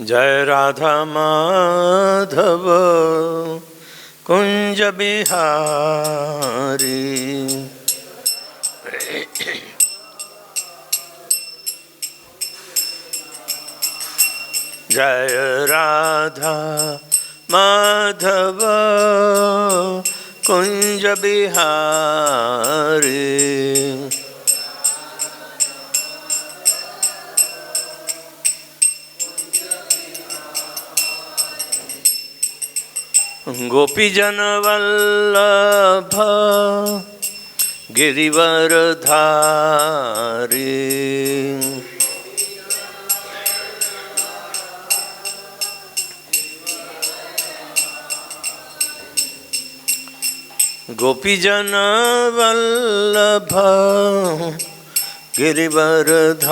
जय राधा माधव कुंज बिहारी। जय राधा माधव कुंज बिहारी। गोपीजन वल्लभ गिरिवरधारी। गोपीजन वल्लभ गिरिवरधारी।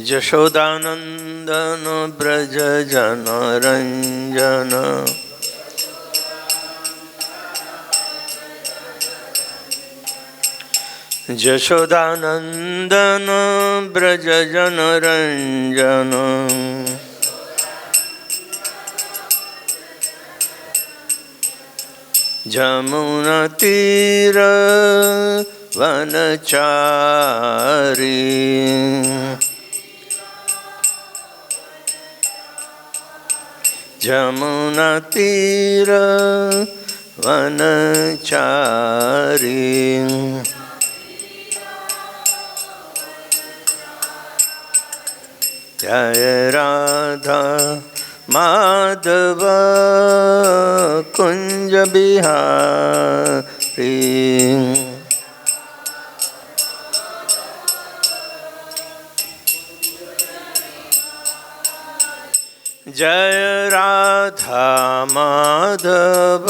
यशोदानंदन ब्रज जन रंजन। यशोदानंदन ब्रज जन रंजन। जमुना तीर वनचारी। जमुना तीर वनचारी। जय राधा माधव कुंज बिहारी। जय राधा माधव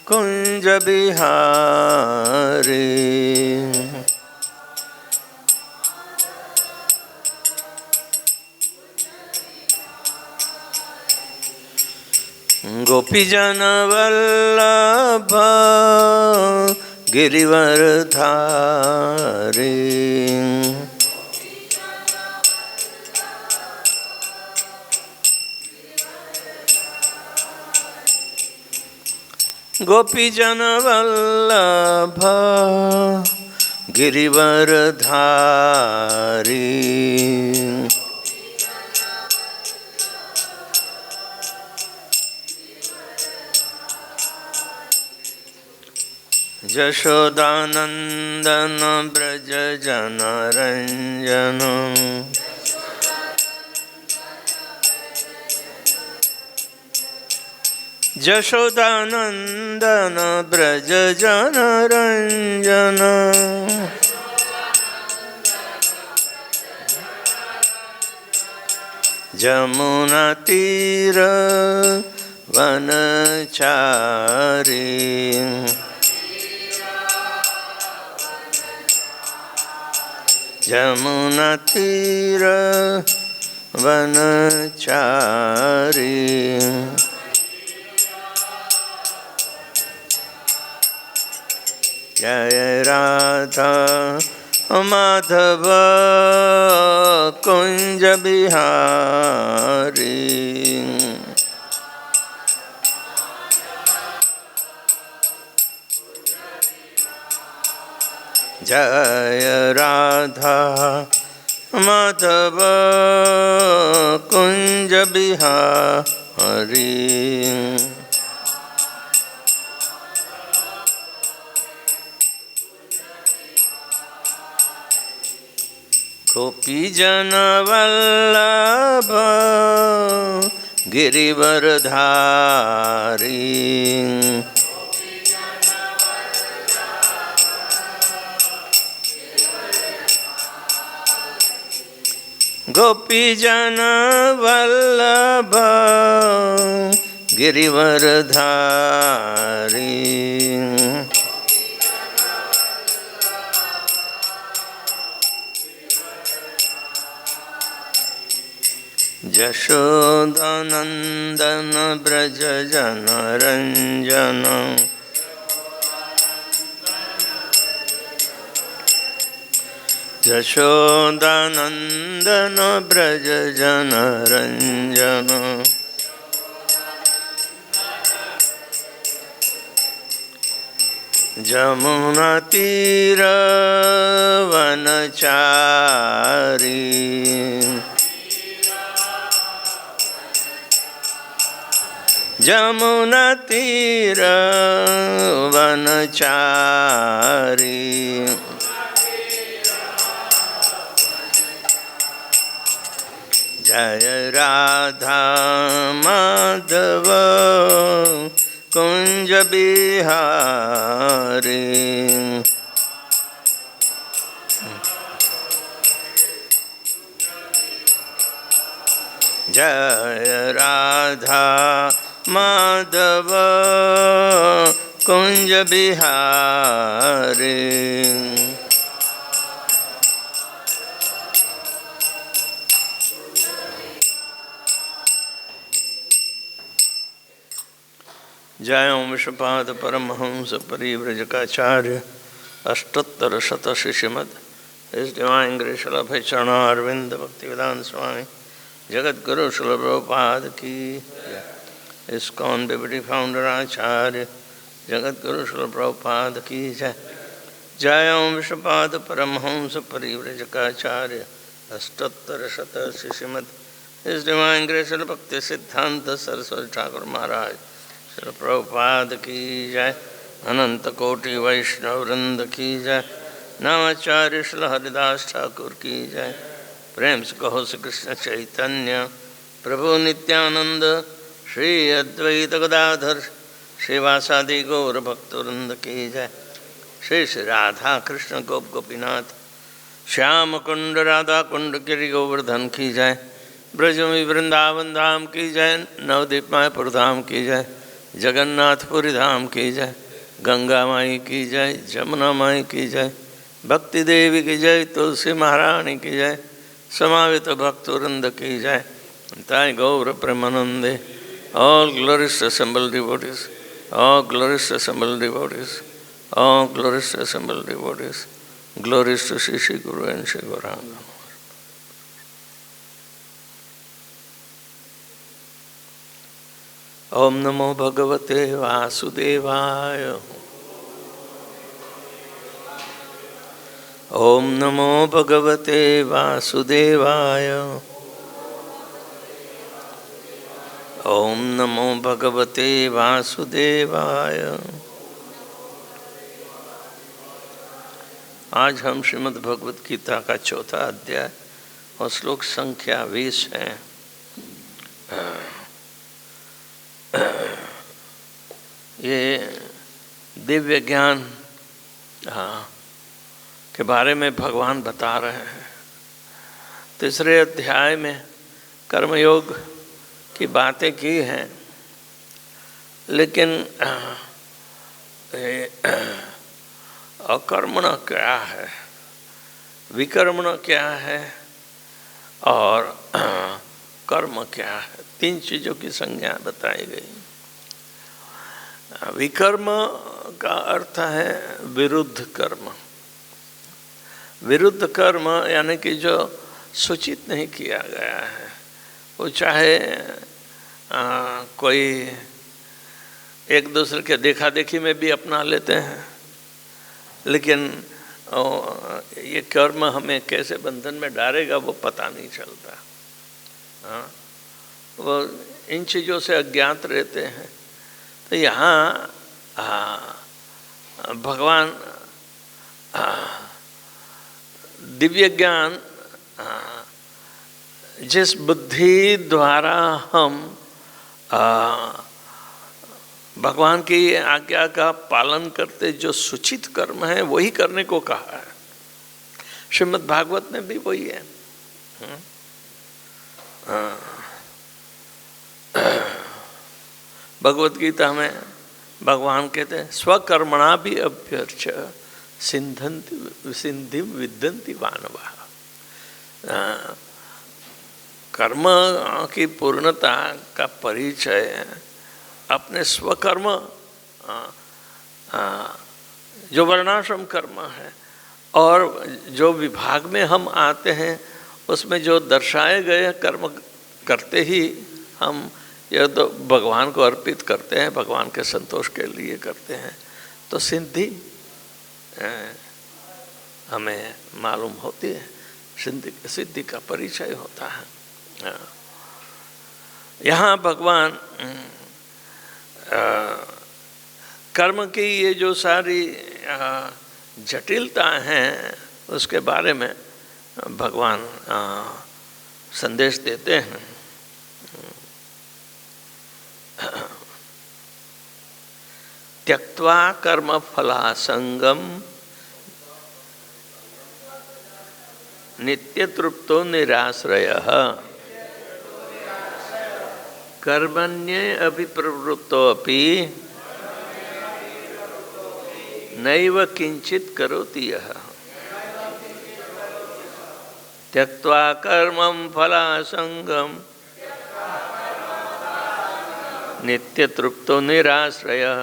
कुंज बिहारी। गोपीजन वल्लभ गिरिवरधारी। गोपीजन वल्लभ गिरिवरधारी। यशोदानंदन ब्रज जन रंजन। यशोदानंदन ब्रज जन रंजन। जमुना तीर वनचारी। जमुना तीर वनचारी। जय राधा माधव कुंज बिहारी। जय राधा माधव कुंज बिहारी। गोपीजन वल्लभ गिरिवरधारी। गोपीजन वल्लभ गिरिवरधारी। यशोदानन्दन व्रज जनरञ्जन यशोदानन्दन व्रज जनरञ्जन जमुनातीरवनचारी जमुनातीरवनचारी जय राधा माधव कुंज बिहारी जय राधा माधव कुंज बिहारी जय ओम विश्वपाद परमहंस परिव्रजकाचार्य अष्टोत्तर शत शिष्यमद इस डिवाइन ग्रेस चरणारविंद भक्तिवेदांत स्वामी जगत गुरु श्रील प्रभुपाद की इस्कॉन डिप्टी फाउंडर आचार्य जगत गुरु श्रील प्रभुपाद की जय। जय ओम विश्वपाद परमहंस परिव्रजकाचार्य अष्टोत्तर शत शिष्यमद इस डिवाइन ग्रेस भक्ति सिद्धांत सरस्वती ठाकुर महाराज श्री प्रभुपाद की जय। अनंत कोटि वैष्णव वृंद की जय। नामाचार्य श्री हरिदास ठाकुर की जय। प्रेम से कहो श्री कृष्ण चैतन्य प्रभु नित्यानंद श्री अद्वैत गदाधर श्रीवासादि गौर भक्तवृंद की जय। श्री श्री राधा कृष्ण गोप गोपीनाथ श्याम कुंड राधा कुंड गिरि गोवर्धन की जय। ब्रजमी वृंदावन धाम की जय। नवदीप मायपुर धाम की जय। जगन्नाथपुरी धाम की जय। गंगा माई की जय। जमुना माई की जय। भक्ति देवी की जय। तुलसी महारानी की जय। समावित भक्तवृंद की जय। ताई गौर प्रेमानंदे all glorious assembled devotees, all glorious assembled devotees, all glorious assembled devotees, glorious to Shri Guru and Shri Gauranga. Om Namo Bhagavate Vasudevaya. Om Namo Bhagavate Vasudevaya. Om Namo Bhagavate Vasudevaya. आज हम श्रीमद् भगवत गीता का चौथा अध्याय और श्लोक संख्या 20 है। ये दिव्य ज्ञान के बारे में भगवान बता रहे हैं। तीसरे अध्याय में कर्मयोग की बातें की हैं, लेकिन अकर्मण क्या है, विकर्मण क्या है और कर्म क्या है, 3 चीज़ों की संज्ञा बताई गई। विकर्म का अर्थ है विरुद्ध कर्म। विरुद्ध कर्म यानी कि जो सूचित नहीं किया गया है, वो चाहे कोई एक दूसरे के देखा देखी में भी अपना लेते हैं, लेकिन ये कर्म हमें कैसे बंधन में डालेगा वो पता नहीं चलता। वो इन चीज़ों से अज्ञात रहते हैं। तो यहाँ भगवान दिव्य ज्ञान जिस बुद्धि द्वारा हम भगवान की आज्ञा का पालन करते जो सूचित कर्म है वही करने को कहा है। श्रीमद् भागवत में भी वही है। भगवत गीता में भगवान कहते हैं स्वकर्मणा भी अभ्यर्च सिंधिम विदंती मानवा। कर्म की पूर्णता का परिचय अपने स्वकर्म जो वर्णाश्रम कर्म है और जो विभाग में हम आते हैं उसमें जो दर्शाए गए कर्म करते ही हम यह तो भगवान को अर्पित करते हैं, भगवान के संतोष के लिए करते हैं, तो सिद्धि हमें मालूम होती है, सिद्धि का परिचय होता है। यहाँ भगवान कर्म की ये जो सारी जटिलता हैं उसके बारे में भगवान संदेश देते हैं। त्यक्त्वा कर्म फलासंगम नित्य तृप्तो निराश्रयः कर्मण्ये अभिप्रवृत्तोऽपि नैव किंचित करोति यः। त्यक्त्वा कर्मं फलासंगम नित्य तृप्तो निराश्रयः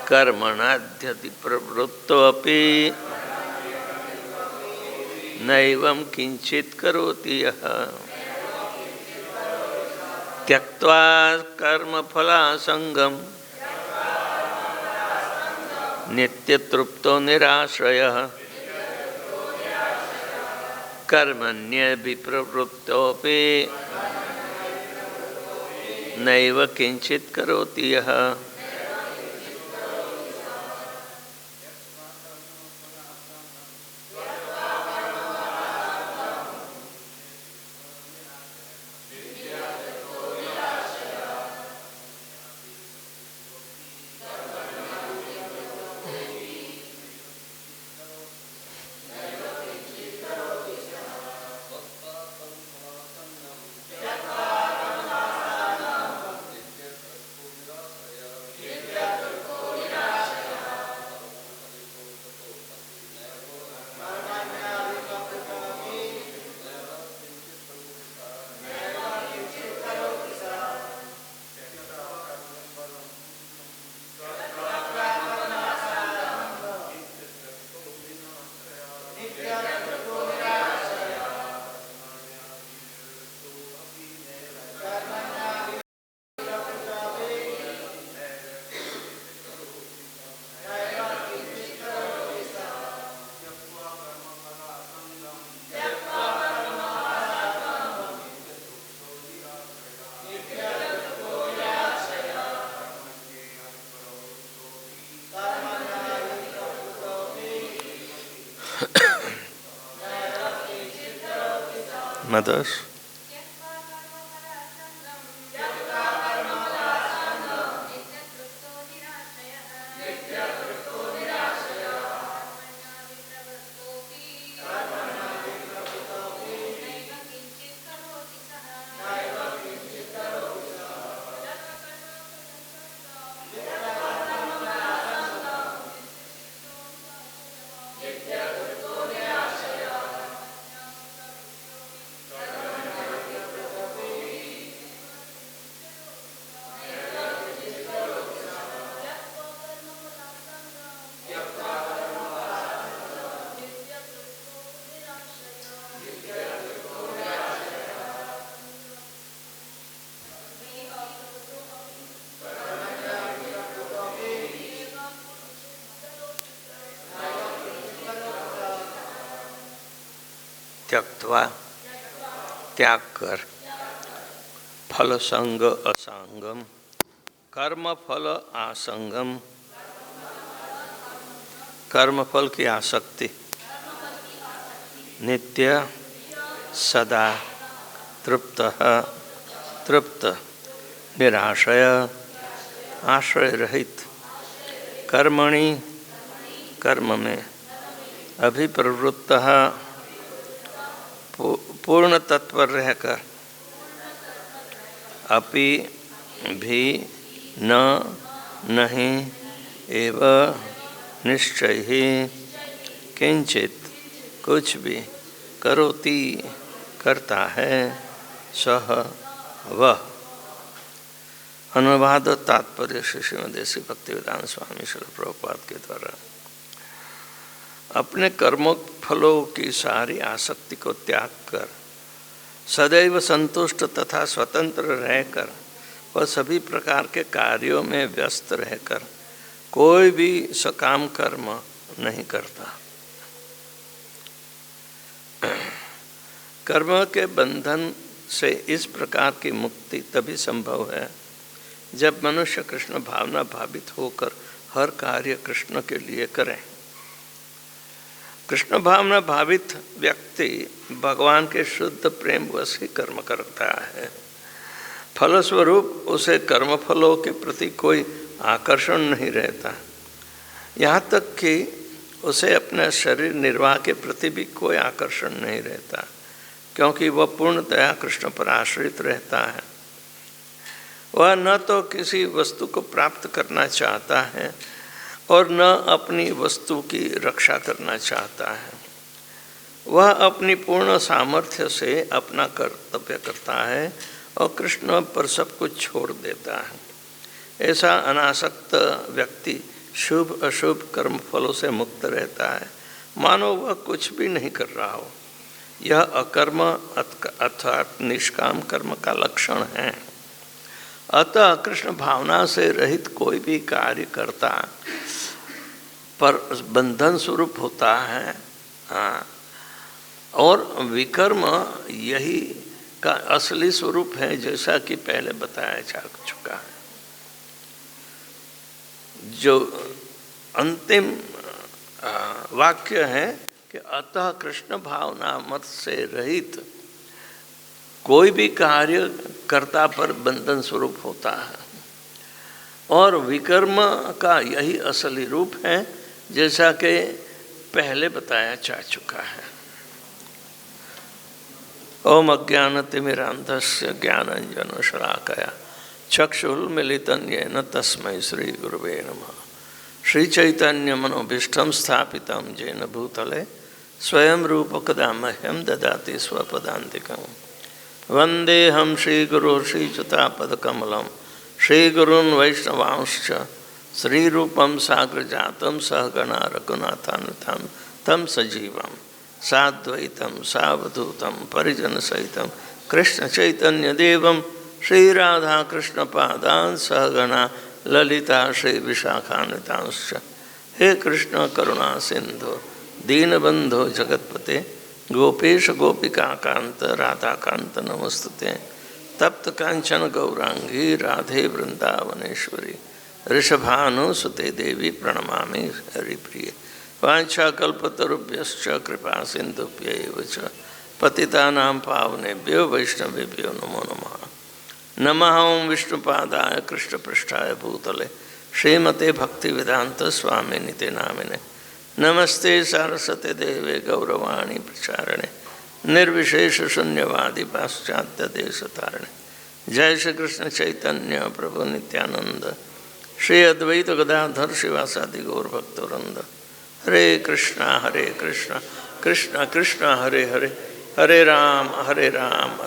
कर्मणाध्यति प्रवृत्तोऽपि नैवं किंचित करोति यः। त्यक्त्वा कर्मफलासंगम नित्यतृप्तो निराश्रयः कर्मण्यभिप्रवृत्तोऽपि नैव किंचित करोति यः। Mothers. त्यक्त्वा त्याग कर फल संग असंगम कर्म फल आसंगम कर्म फल की आसक्ति नित्य सदा तृप्त तृप्त निराशय आश्रय रहित कर्मणि कर्म में अभिप्रवृत्त पूर्ण तत्पर रहकर अपि भी न नहीं एव निश्चय ही किंचित कुछ भी करोति करता है सह वह। अनुवाद और तात्पर्य श्रीमदेशी भक्तिवेदांत स्वामी श्री प्रभुपाद के द्वारा। अपने कर्मों फलों की सारी आसक्ति को त्याग कर सदैव संतुष्ट तथा स्वतंत्र रहकर वह सभी प्रकार के कार्यों में व्यस्त रहकर कोई भी सकाम कर्म नहीं करता। कर्म के बंधन से इस प्रकार की मुक्ति तभी संभव है जब मनुष्य कृष्ण भावना भावित होकर हर कार्य कृष्ण के लिए करे। कृष्ण भावना भावित व्यक्ति भगवान के शुद्ध प्रेम वश ही कर्म करता है। फलस्वरूप उसे कर्मफलों के प्रति कोई आकर्षण नहीं रहता, यहाँ तक कि उसे अपने शरीर निर्वाह के प्रति भी कोई आकर्षण नहीं रहता, क्योंकि वह पूर्णतया कृष्ण पर आश्रित रहता है। वह न तो किसी वस्तु को प्राप्त करना चाहता है और न अपनी वस्तु की रक्षा करना चाहता है। वह अपनी पूर्ण सामर्थ्य से अपना कर्तव्य करता है और कृष्ण पर सब कुछ छोड़ देता है। ऐसा अनासक्त व्यक्ति शुभ अशुभ कर्म फलों से मुक्त रहता है, मानो वह कुछ भी नहीं कर रहा हो। यह अकर्म अर्थात निष्काम कर्म का लक्षण है। अतः कृष्ण भावना से रहित कोई भी कार्य करता पर बंधन स्वरूप होता है, और विकर्म यही का असली स्वरूप है, जैसा कि पहले बताया जा चुका है। जो अंतिम वाक्य है कि अतः कृष्ण भावना मत से रहित कोई भी कार्य कर्ता पर बंधन स्वरूप होता है, और विकर्म का यही असली रूप है, जैसा कि पहले बताया जा चुका है। ओम अज्ञानतिमिरान्धस्य ज्ञानाञ्जनशलाकया चक्षुरुन्मीलितं येन तस्मै श्रीगुरवे नमः। श्रीचैतन्यमनोभीष्टं स्थापितं येन भूतले स्वयं रूपकदा मह्यं ददाति स्वपदान्तिकम्। वन्देऽहं श्रीगुरुं श्रीयुतापदकमलं श्रीगुरून् वैष्णवांश्च श्रीरूपं साग्रजातं सहगणा रघुनाथान्वितं तं सजीवं साद्वैतं सावधूतं परिजनसहितं कृष्णचैतन्यदेवं श्रीराधाकृष्णपादान् सहगणा ललिता श्रीविशाखान्वितांश्च। हे कृष्ण करुणा सिन्धो दीनबन्धो जगत्पते गोपेश गोपिकाकान्त राधाकान्त नमस्तुते। तप्त कांचन गौरांगी राधे वृंदावनेश्वरी ऋषभानुसुते देवी प्रणमामि हरिप्रिये। वाञ्छाकल्पतरुभ्यश्च कृपा सिन्धुभ्यैव च पतितानां पावनेभ्यो वैष्णवेभ्यो नमो नमः। नमः ओं विष्णुपादाय कृष्णपृष्ठाय भूतले श्रीमते भक्तिवेदांत स्वामिनिते नामिने। नमस्ते सारस्वते देवे गौरवाणी प्रचारणे निर्विशेष शून्यवादी पाश्चात्य देशतारणे। जय श्री कृष्ण चैतन्य प्रभु नित्यानंद श्री अद्वैत गदाधर शिवासादि गौर भक्तवृंद। हरे कृष्णा कृष्ण कृष्ण हरे हरे, हरे राम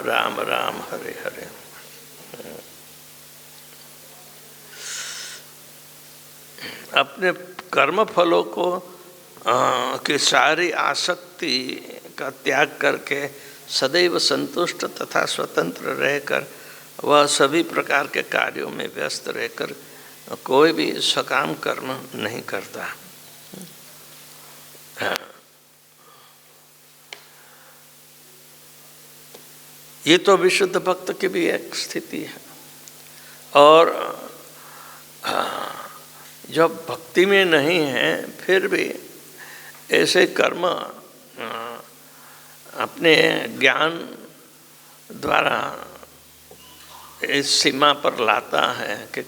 राम राम हरे हरे। अपने कर्म फलों को की सारी आसक्ति का त्याग करके सदैव संतुष्ट तथा स्वतंत्र रहकर वह सभी प्रकार के कार्यों में व्यस्त रहकर कोई भी सकाम कर्म नहीं करता। ये तो विशुद्ध भक्त की भी एक स्थिति है। और जो भक्ति में नहीं है फिर भी ऐसे कर्म अपने ज्ञान द्वारा इस सीमा पर लाता है कि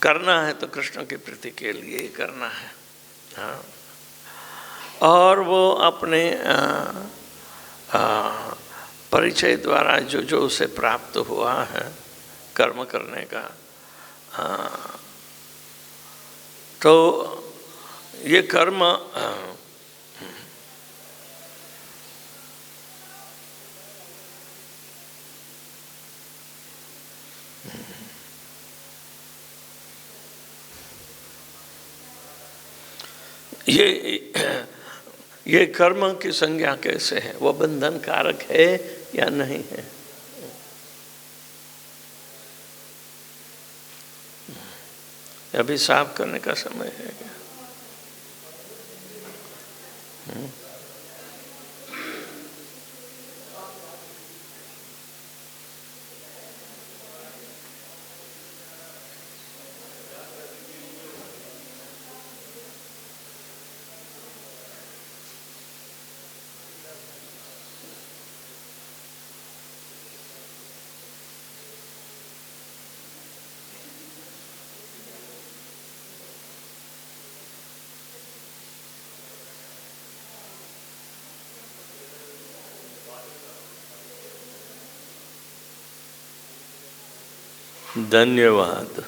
करना है तो कृष्ण की प्रीति के लिए ही करना है। हाँ, और वो अपने परिचय द्वारा जो उसे प्राप्त हुआ है कर्म करने का, तो ये कर्म ये कर्म की संज्ञा कैसे है, वो बंधन कारक है या नहीं है? अभी साफ करने का समय है क्या? धन्यवाद।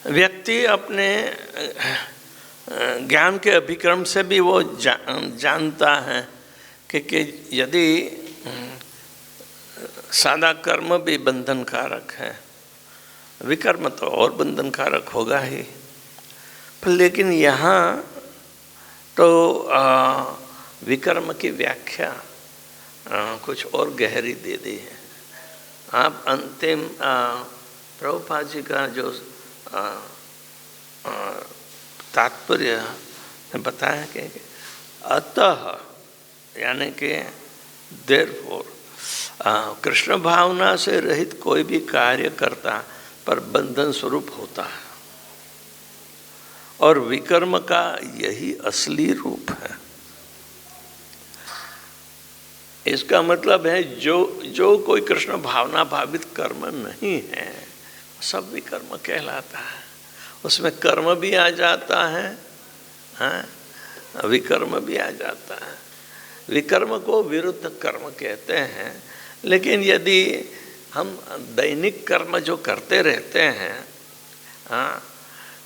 व्यक्ति अपने ज्ञान के अभिक्रम से भी वो जानता है कि यदि सादा कर्म भी बंधन कारक है, विकर्म तो और बंधन कारक होगा ही। पर लेकिन यहाँ तो विकर्म की व्याख्या कुछ और गहरी दे दी है। आप अंतिम प्रभुपाद जी का जो तात्पर्य बताया कि अतः यानी कि देयरफॉर कृष्ण भावना से रहित कोई भी कार्य करता पर बंधन स्वरूप होता है, और विकर्म का यही असली रूप है। इसका मतलब है जो कोई कृष्ण भावना भावित कर्म नहीं है सब विकर्म कहलाता है। उसमें कर्म भी आ जाता है, विकर्म भी आ जाता है। विकर्म को विरुद्ध कर्म कहते हैं। लेकिन यदि हम दैनिक कर्म जो करते रहते हैं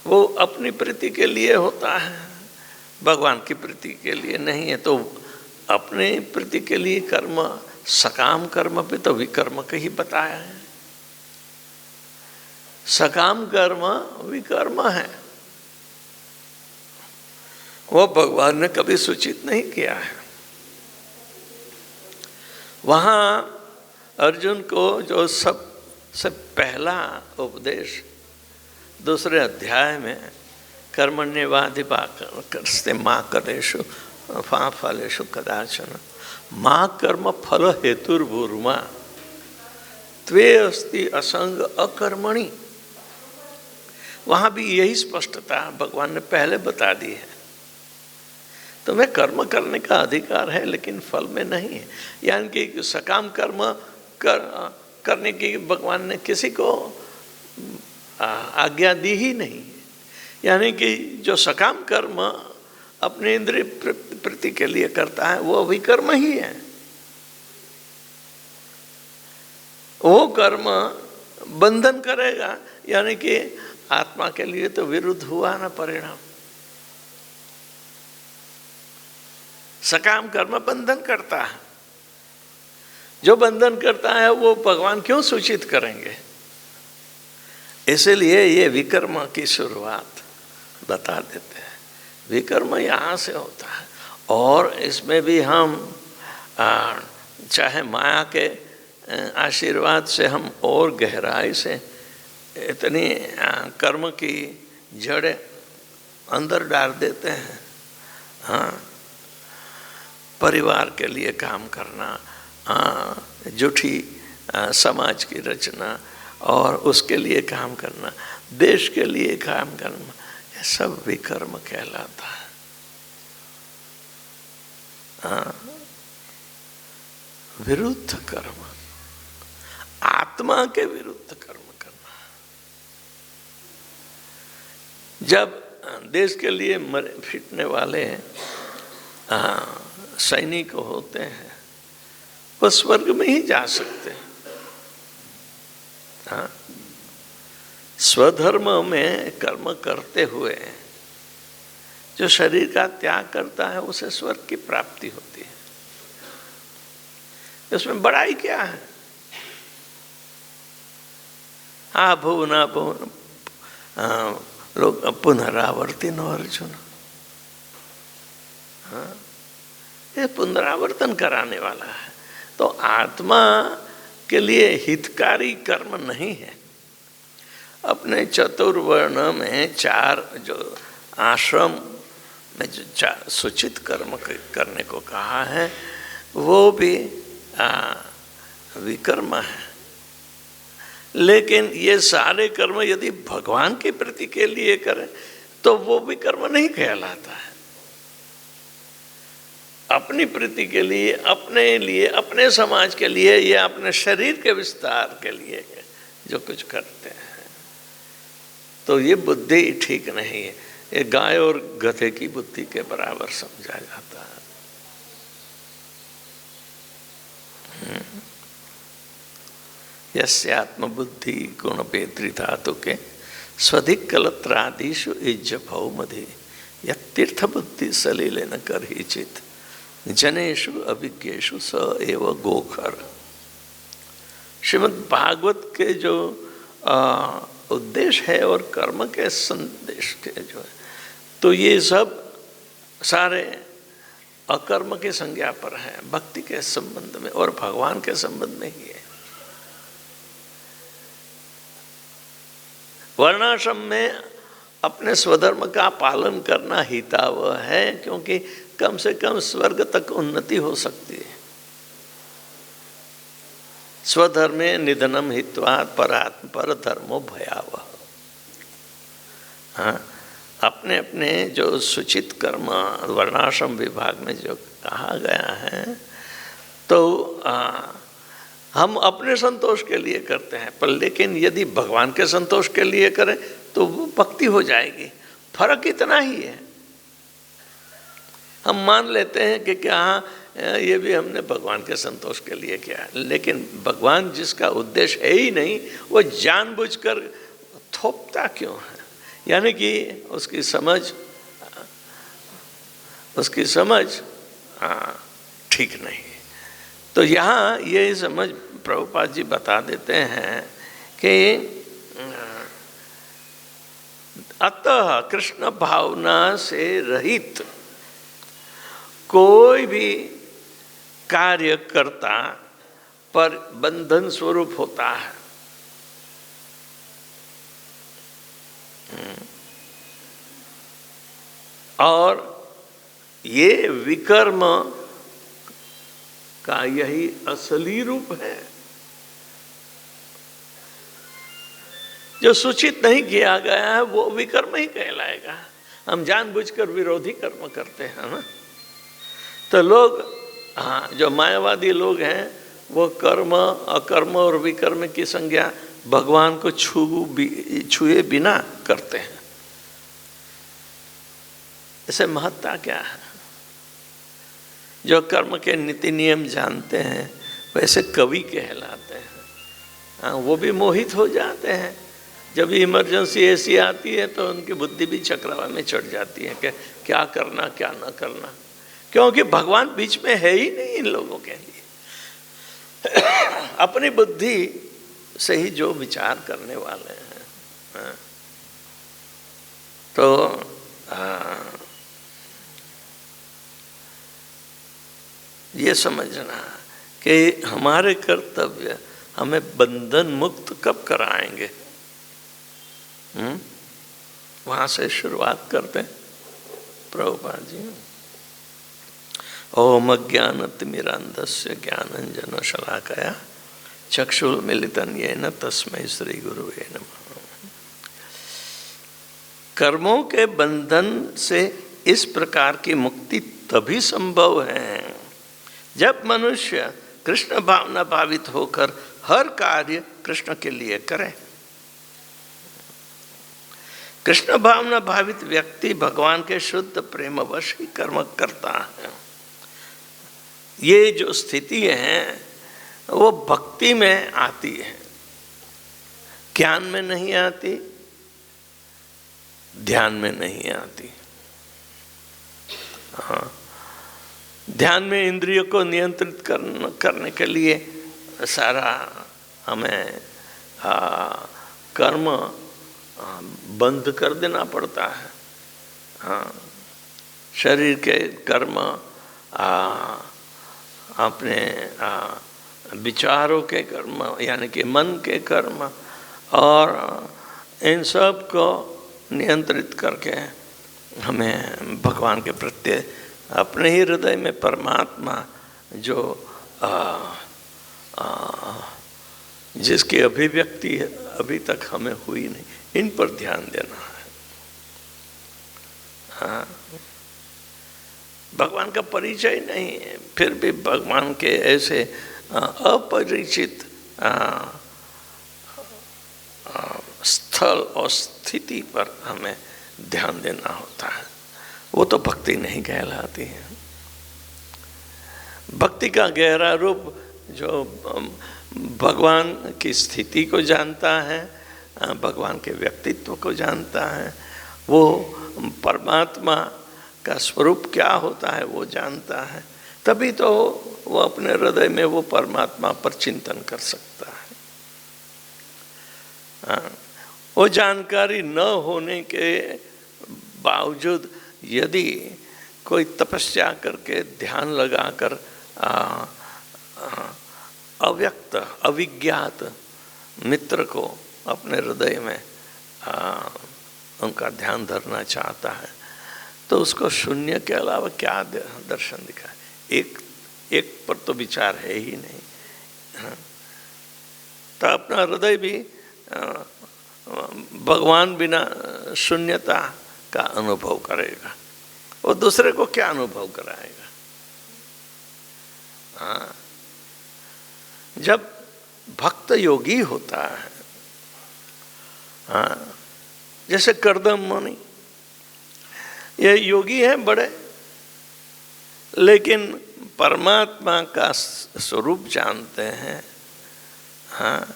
वो अपनी प्रीति के लिए होता है, भगवान की प्रीति के लिए नहीं है। तो अपने प्रीति के लिए कर्म, सकाम कर्म पे तो विकर्म का ही बताया है। सकाम कर्म विकर्म है, वो भगवान ने कभी सूचित नहीं किया है। वहाँ अर्जुन को जो सबसे पहला उपदेश दूसरे अध्याय में कर्मण्येवाधिकारस्ते मा कर्मेषु फलेषु कदाचन मा कर्म फल हेतुर्भूर्मा त्वे अस्ति असंग अकर्मणि, वहाँ भी यही स्पष्टता भगवान ने पहले बता दी है। तुम्हें कर्म करने का अधिकार है लेकिन फल में नहीं है। यानी कि सकाम कर्म करने की भगवान ने किसी को आज्ञा दी ही नहीं। यानी कि जो सकाम कर्म अपने इंद्रिय प्रीति के लिए करता है वो विकर्म ही है। वो कर्म बंधन करेगा, यानी कि आत्मा के लिए तो विरुद्ध हुआ ना परिणाम। सकाम कर्म बंधन करता है, जो बंधन करता है वो भगवान क्यों सूचित करेंगे। इसलिए ये विकर्म की शुरुआत बता देते हैं। विकर्म यहाँ से होता है, और इसमें भी हम चाहे माया के आशीर्वाद से हम और गहराई से इतनी कर्म की जड़ें अंदर डाल देते हैं। हाँ, परिवार के लिए काम करना, झूठी समाज की रचना और उसके लिए काम करना, देश के लिए काम करना, ये सब विकर्म कहलाता है। विरुद्ध कर्म, आत्मा के विरुद्ध कर्म करना। जब देश के लिए फिटने वाले सैनिक होते हैं वो स्वर्ग में ही जा सकते हैं। हाँ, स्वधर्म में कर्म करते हुए जो शरीर का त्याग करता है उसे स्वर्ग की प्राप्ति होती है। इसमें बड़ाई क्या है? भुवन लोग पुनरावर्तिन अर्जुन, ये पुनरावर्तन कराने वाला है। तो आत्मा के लिए हितकारी कर्म नहीं है। अपने चतुर्वर्ण में 4 जो आश्रम में जो 4 सूचित कर्म करने को कहा है, वो भी विकर्म है। लेकिन ये सारे कर्म यदि भगवान की प्रीति के लिए करें तो वो भी कर्म नहीं कहलाता है। अपनी प्रीति के लिए, अपने समाज के लिए या अपने शरीर के विस्तार के लिए जो कुछ करते हैं, तो ये बुद्धि ठीक नहीं है। ये गाय और गधे की बुद्धि के बराबर समझा जाता है। यस्य आत्मबुद्धि गुणपेत्री धातु के स्वधिक कलत्रादिषु इज्ज भौमधि यतीर्थ बुद्धि सलीले न कर ही चित जनेषु अभिज्ञेषु स एव गोखर। श्रीमद् भागवत के जो उद्देश्य है और कर्म के संदेश के जो है, तो ये सब सारे अकर्म के संज्ञा पर हैं, भक्ति के संबंध में और भगवान के संबंध में ही है। वर्णाश्रम में अपने स्वधर्म का पालन करना हितावह है, क्योंकि कम से कम स्वर्ग तक उन्नति हो सकती है। स्वधर्मे निधनम हित्वा पर धर्मो भयावह। हाँ, अपने अपने जो सूचित कर्म वर्णाश्रम विभाग में जो कहा गया है, तो हम अपने संतोष के लिए करते हैं, पर लेकिन यदि भगवान के संतोष के लिए करें तो वो भक्ति हो जाएगी। फर्क इतना ही है। हम मान लेते हैं कि क्या ये भी हमने भगवान के संतोष के लिए किया, लेकिन भगवान जिसका उद्देश्य है ही नहीं, वो जानबूझकर थोपता क्यों है? यानी कि उसकी समझ ठीक नहीं। तो यहाँ ये समझ प्रभुपाद जी बता देते हैं कि अतः कृष्ण भावना से रहित कोई भी कार्य करता पर बंधन स्वरूप होता है। और ये विकर्म का यही असली रूप है। जो सूचित नहीं किया गया है वो विकर्म ही कहलाएगा। हम जानबूझकर विरोधी कर्म करते हैं ना। तो लोग, हाँ, जो मायावादी लोग हैं वो कर्म, अकर्म और विकर्म की संज्ञा भगवान को छुए बिना करते हैं। इसे महत्ता क्या है? जो कर्म के नीति नियम जानते हैं वैसे कवि कहलाते हैं। हाँ, वो भी मोहित हो जाते हैं। जब इमरजेंसी ऐसी आती है तो उनकी बुद्धि भी चक्रवात में चढ़ जाती है कि क्या करना क्या न करना, क्योंकि भगवान बीच में है ही नहीं इन लोगों के लिए। अपनी बुद्धि से ही जो विचार करने वाले हैं। हाँ। तो ये समझना कि हमारे कर्तव्य हमें बंधन मुक्त कब कराएंगे। वहाँ से शुरुआत करते हैं प्रभुपाद जी। ओम अज्ञानतिमिरान्धस्य ज्ञानाञ्जन शलाकया चक्षुर्मिलितं येन तस्मै श्री गुरुवे नमः। कर्मों के बंधन से इस प्रकार की मुक्ति तभी संभव है जब मनुष्य कृष्ण भावना भावित होकर हर कार्य कृष्ण के लिए करे। कृष्ण भावना भावित व्यक्ति भगवान के शुद्ध प्रेमवश ही कर्म करता है। ये जो स्थिति है वो भक्ति में आती है, ज्ञान में नहीं आती, ध्यान में नहीं आती। हाँ, ध्यान में इंद्रियों को नियंत्रित करने के लिए सारा हमें कर्म बंद कर देना पड़ता है। हाँ, शरीर के कर्म, अपने विचारों के कर्म यानी कि मन के कर्म, और इन सब को नियंत्रित करके हमें भगवान के प्रत्यय अपने ही हृदय में परमात्मा जो जिसकी अभिव्यक्ति अभी तक हमें हुई नहीं, इन पर ध्यान देना है। हाँ, भगवान का परिचय नहीं है, फिर भी भगवान के ऐसे अपरिचित स्थल और स्थिति पर हमें ध्यान देना होता है। वो तो भक्ति नहीं कहलाती है। भक्ति का गहरा रूप जो भगवान की स्थिति को जानता है, भगवान के व्यक्तित्व को जानता है, वो परमात्मा का स्वरूप क्या होता है वो जानता है, तभी तो वो अपने हृदय में वो परमात्मा पर चिंतन कर सकता है। वो जानकारी न होने के बावजूद यदि कोई तपस्या करके ध्यान लगाकर अव्यक्त अविज्ञात मित्र को अपने हृदय में उनका ध्यान धरना चाहता है, तो उसको शून्य के अलावा क्या दर्शन दिखाए? एक पर तो विचार है ही नहीं। तो अपना हृदय भी भगवान बिना शून्यता का अनुभव करेगा, वो दूसरे को क्या अनुभव कराएगा? हाँ, जब भक्त योगी होता है, हाँ, जैसे कर्दम मुनि, ये योगी हैं बड़े, लेकिन परमात्मा का स्वरूप जानते हैं। हाँ,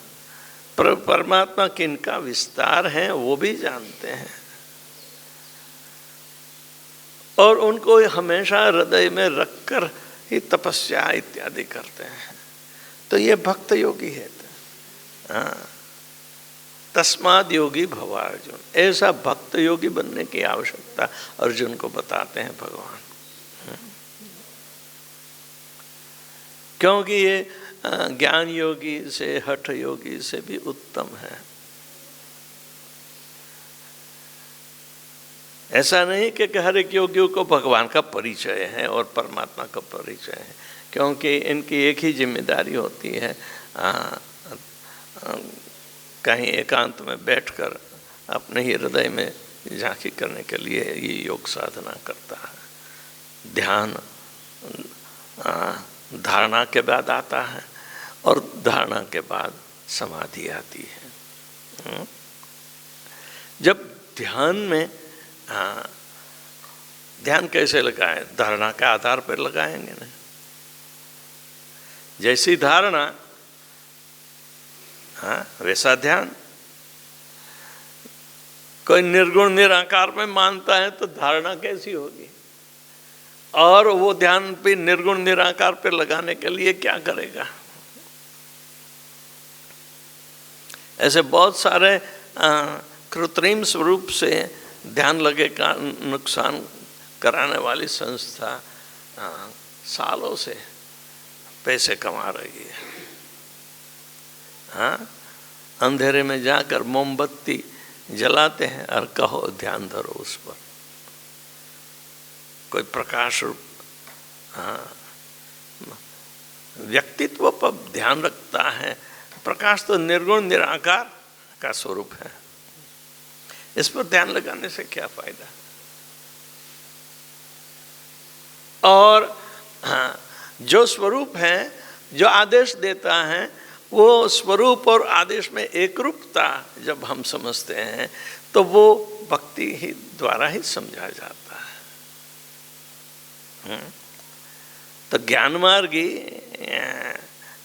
परमात्मा किनका विस्तार है वो भी जानते हैं, और उनको हमेशा हृदय में रखकर ही तपस्या इत्यादि करते हैं। तो ये भक्त योगी है। हाँ, तस्माद योगी भव अर्जुन, ऐसा भक्त योगी बनने की आवश्यकता अर्जुन को बताते हैं भगवान। क्योंकि ये ज्ञान योगी से, हठ योगी से भी उत्तम है। ऐसा नहीं कि हर एक योगियों को भगवान का परिचय है और परमात्मा का परिचय है, क्योंकि इनकी एक ही जिम्मेदारी होती है, कहीं एकांत में बैठकर अपने ही हृदय में झांकी करने के लिए ये योग साधना करता है। ध्यान धारणा के बाद आता है, और धारणा के बाद समाधि आती है। जब ध्यान में ध्यान कैसे लगाएं? धारणा के आधार पर लगाएंगे ना। जैसी धारणा, हाँ, वैसा ध्यान। कोई निर्गुण निराकार में मानता है तो धारणा कैसी होगी? और वो ध्यान पे निर्गुण निराकार पे लगाने के लिए क्या करेगा? ऐसे बहुत सारे कृत्रिम स्वरूप से ध्यान लगे का नुकसान कराने वाली संस्था सालों से पैसे कमा रही है। हाँ, अंधेरे में जाकर मोमबत्ती जलाते हैं और कहो ध्यान धरो उस पर। कोई प्रकाश रूप, हाँ, व्यक्तित्व पर ध्यान रखता है। प्रकाश तो निर्गुण निराकार का स्वरूप है, इस पर ध्यान लगाने से क्या फायदा? और हाँ, जो स्वरूप है, जो आदेश देता है, वो स्वरूप और आदेश में एक रूपता जब हम समझते हैं तो वो भक्ति ही द्वारा ही समझा जाता है। तो ज्ञान मार्गी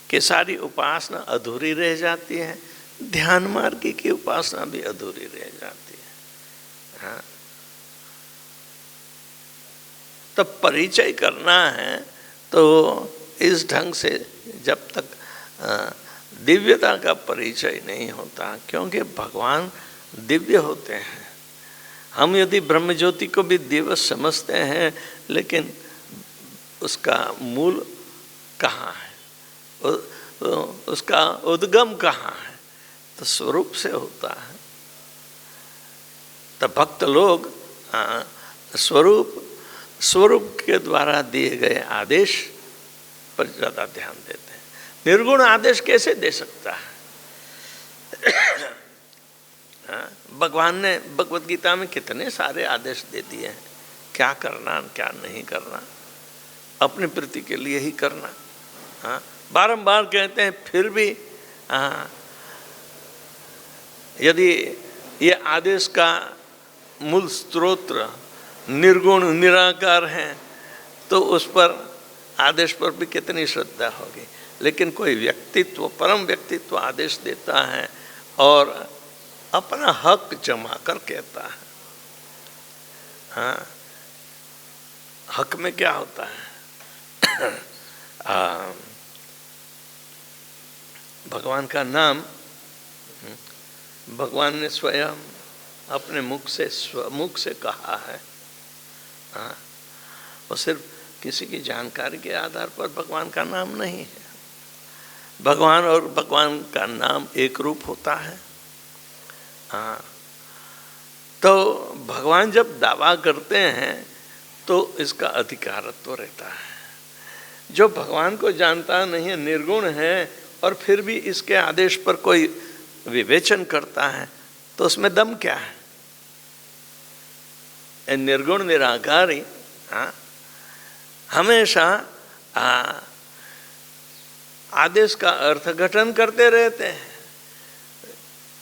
की सारी उपासना अधूरी रह जाती है, ध्यान मार्गी की उपासना भी अधूरी रह जाती है। हाँ, तो परिचय करना है तो इस ढंग से जब तक दिव्यता का परिचय नहीं होता, क्योंकि भगवान दिव्य होते हैं। हम यदि ब्रह्म ज्योति को भी दिव्य समझते हैं, लेकिन उसका मूल कहाँ है, उसका उद्गम कहाँ है? तो स्वरूप से होता है। तो भक्त लोग स्वरूप के द्वारा दिए गए आदेश पर ज़्यादा ध्यान देते हैं। निर्गुण आदेश कैसे दे सकता है? भगवान ने भगवत गीता में कितने सारे आदेश दे दिए हैं, क्या करना क्या नहीं करना, अपनी प्रीति के लिए ही करना। बारंबार कहते हैं, फिर भी यदि ये आदेश का मूल स्रोत निर्गुण निराकार है, तो उस पर आदेश पर भी कितनी श्रद्धा होगी। लेकिन कोई व्यक्तित्व, परम व्यक्तित्व आदेश देता है और अपना हक जमा कर कहता है। हाँ, हक में क्या होता है? भगवान का नाम भगवान ने स्वयं अपने मुख से कहा है। हाँ, और सिर्फ किसी की जानकारी के आधार पर भगवान का नाम नहीं है। भगवान और भगवान का नाम एक रूप होता है। हाँ, तो भगवान जब दावा करते हैं तो इसका अधिकारत्व रहता है। जो भगवान को जानता नहीं है, निर्गुण है, और फिर भी इसके आदेश पर कोई विवेचन करता है, तो उसमें दम क्या है? निर्गुण निराकारी हमेशा आदेश का अर्थघटन करते रहते हैं।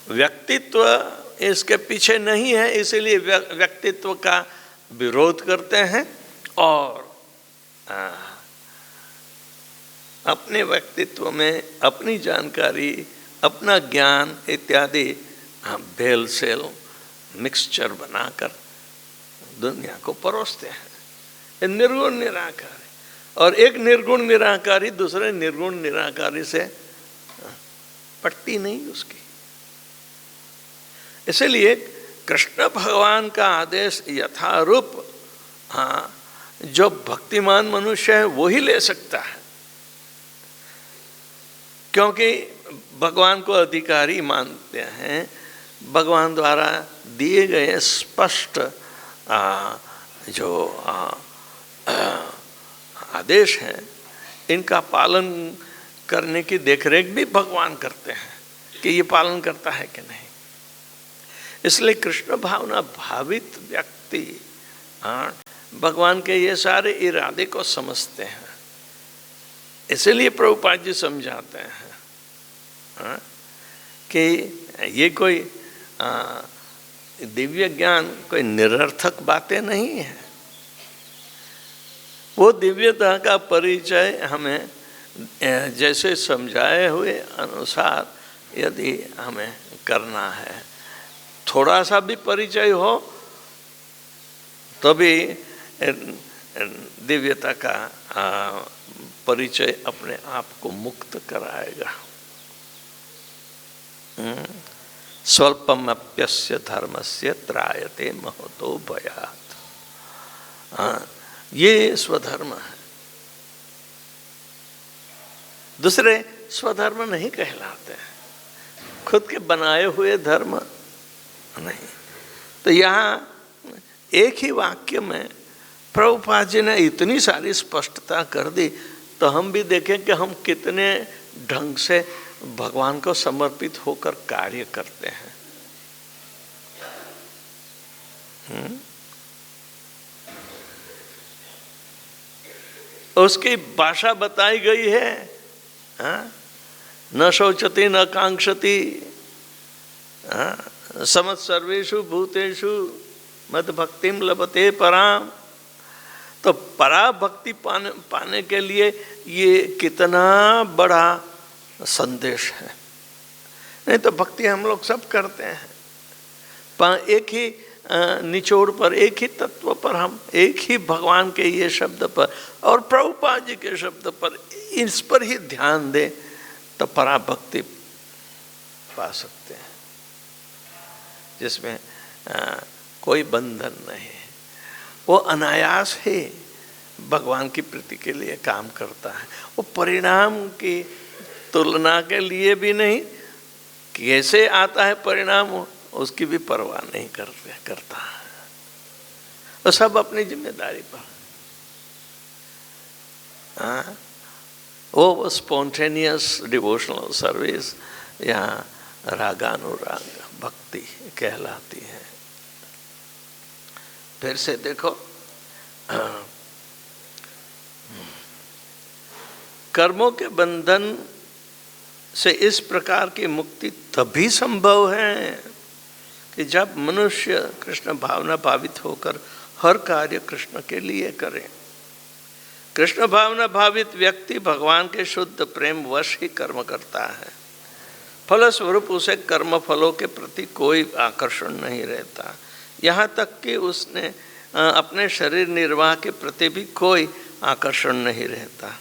व्यक्तित्व इसके पीछे नहीं है, इसीलिए व्यक्तित्व का विरोध करते हैं और अपने व्यक्तित्व में अपनी जानकारी, अपना ज्ञान इत्यादि भेल सेल मिक्सचर बनाकर दुनिया को परोसते हैं। निर्गुण निराकारी, और एक निर्गुण निराकारी दूसरे निर्गुण निराकारी से पटती नहीं उसकी। इसलिए कृष्ण भगवान का आदेश यथारूप जो भक्तिमान मनुष्य है वो ही ले सकता है, क्योंकि भगवान को अधिकारी मानते हैं। भगवान द्वारा दिए गए स्पष्ट जो आदेश हैं, इनका पालन करने की देखरेख भी भगवान करते हैं कि ये पालन करता है कि नहीं। इसलिए कृष्ण भावना भावित व्यक्ति भगवान के ये सारे इरादे को समझते हैं। इसलिए प्रभुपाद जी समझाते हैं कि ये कोई दिव्य ज्ञान कोई निरर्थक बातें नहीं है। वो दिव्यता का परिचय हमें जैसे समझाए हुए अनुसार यदि हमें करना है, थोड़ा सा भी परिचय हो तो भी दिव्यता का परिचय अपने आप को मुक्त कराएगा। स्वल्पमप्यस्य धर्मस्य त्रायते महतो भयात्। ये स्वधर्म है, दूसरे स्वधर्म नहीं कहलाते हैं, खुद के बनाए हुए धर्म नहीं। तो यहाँ एक ही वाक्य में प्रभुपाद जी ने इतनी सारी स्पष्टता कर दी, तो हम भी देखें कि हम कितने ढंग से भगवान को समर्पित होकर कार्य करते हैं। उसकी भाषा बताई गई है, न शोचति न कांक्षति, समत सर्वेषु भूतेषु मद भक्तिम लभते पराम। तो परा भक्ति पाने के लिए ये कितना बड़ा संदेश है। नहीं तो भक्ति हम लोग सब करते हैं, पर एक ही निचोड़ पर, एक ही तत्व पर, हम एक ही भगवान के ये शब्द पर और प्रभुपाद जी के शब्द पर, इस पर ही ध्यान दें तो पराभक्ति पा सकते हैं, जिसमें कोई बंधन नहीं, वो अनायास ही भगवान की प्रीति के लिए काम करता है। वो परिणाम की तुलना के लिए भी नहीं, कैसे आता है परिणाम उसकी भी परवाह नहीं करता है। वो सब अपनी जिम्मेदारी पर। हाँ, वो स्पॉन्टेनियस डिवोशनल सर्विस या रागानुराग भक्ति कहलाती है। फिर से देखो, कर्मों के बंधन से इस प्रकार की मुक्ति तभी संभव है कि जब मनुष्य कृष्ण भावना भावित होकर हर कार्य कृष्ण के लिए करे। कृष्ण भावना भावित व्यक्ति भगवान के शुद्ध प्रेम वश ही कर्म करता है। फलस्वरूप उसे कर्म फलों के प्रति कोई आकर्षण नहीं रहता, यहाँ तक कि उसने अपने शरीर निर्वाह के प्रति भी कोई आकर्षण नहीं रहता,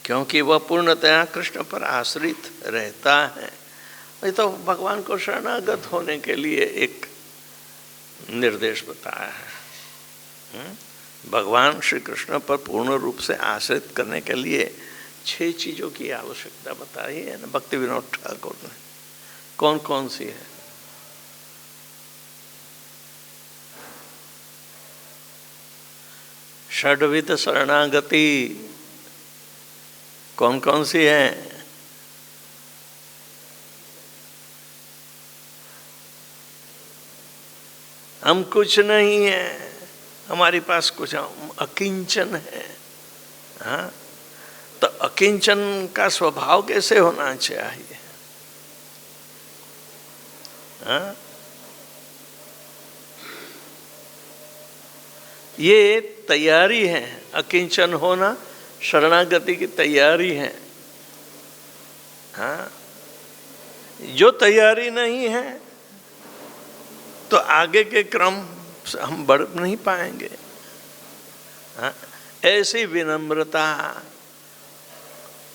क्योंकि वह पूर्णतया कृष्ण पर आश्रित रहता है। ये तो भगवान को शरणागत होने के लिए एक निर्देश बताया है। भगवान श्री कृष्ण पर पूर्ण रूप से आश्रित करने के लिए 6 चीज़ों की आवश्यकता बताई है ना भक्ति विनोद ठाकुर ने। कौन कौन सी है? षड्विध शरणागति कौन कौन सी है? हम कुछ नहीं है, हमारे पास कुछ, अकिंचन है। हाँ, तो अकिंचन का स्वभाव कैसे होना चाहिए? हाँ, ये तैयारी है, अकिंचन होना शरणागति की तैयारी है। हाँ, जो तैयारी नहीं है तो आगे के क्रम हम बढ़ नहीं पाएंगे। हाँ, ऐसी विनम्रता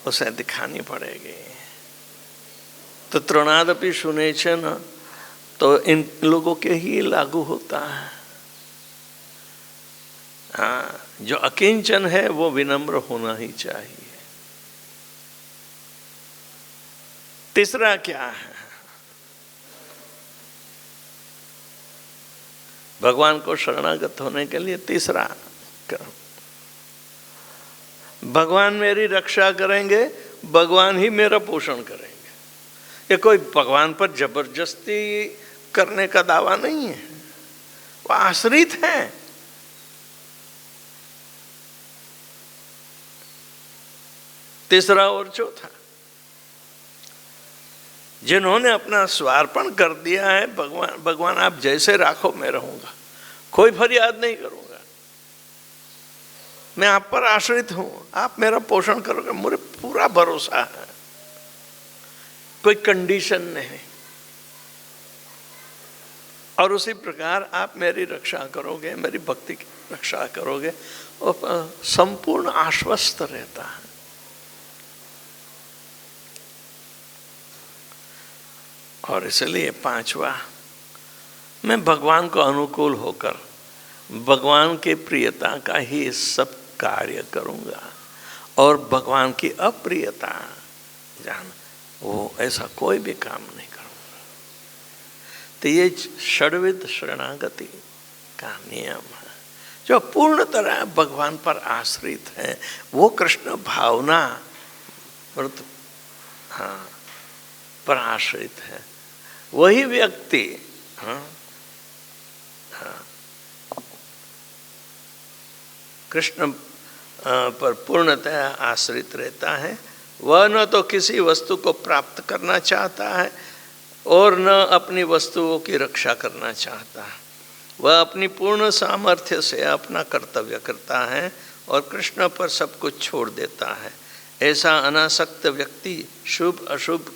उसे दिखानी पड़ेगी। तो तृणादपि सुनेचन तो इन लोगों के ही लागू होता है। हाँ, जो अकिंचन है वो विनम्र होना ही चाहिए। तीसरा क्या है? भगवान को शरणागत होने के लिए तीसरा कर्म, भगवान मेरी रक्षा करेंगे, भगवान ही मेरा पोषण करेंगे। ये कोई भगवान पर जबरदस्ती करने का दावा नहीं है, वो आश्रित है। तीसरा और चौथा, जिन्होंने अपना स्वार्पण कर दिया है, भगवान आप जैसे राखो मैं रहूंगा, कोई फरियाद नहीं करूंगा, मैं आप पर आश्रित हूं, आप मेरा पोषण करोगे, मुझे पूरा भरोसा है, कोई कंडीशन नहीं। और उसी प्रकार आप मेरी रक्षा करोगे, मेरी भक्ति की रक्षा करोगे, और संपूर्ण आश्वस्त रहता है। और इसलिए पांचवा, मैं भगवान को अनुकूल होकर भगवान के प्रियता का ही सब कार्य करूंगा, और भगवान की अप्रियता जान वो ऐसा कोई भी काम नहीं करूंगा। तो ये षड्विध शरणागति का नियम है। जो पूर्ण तरह भगवान पर आश्रित है, वो कृष्ण भावना हाँ पर आश्रित है, वही व्यक्ति कृष्ण पर पूर्णतः आश्रित रहता है। वह न तो किसी वस्तु को प्राप्त करना चाहता है और न अपनी वस्तुओं की रक्षा करना चाहता है। वह अपनी पूर्ण सामर्थ्य से अपना कर्तव्य करता है और कृष्ण पर सब कुछ छोड़ देता है। ऐसा अनासक्त व्यक्ति शुभ अशुभ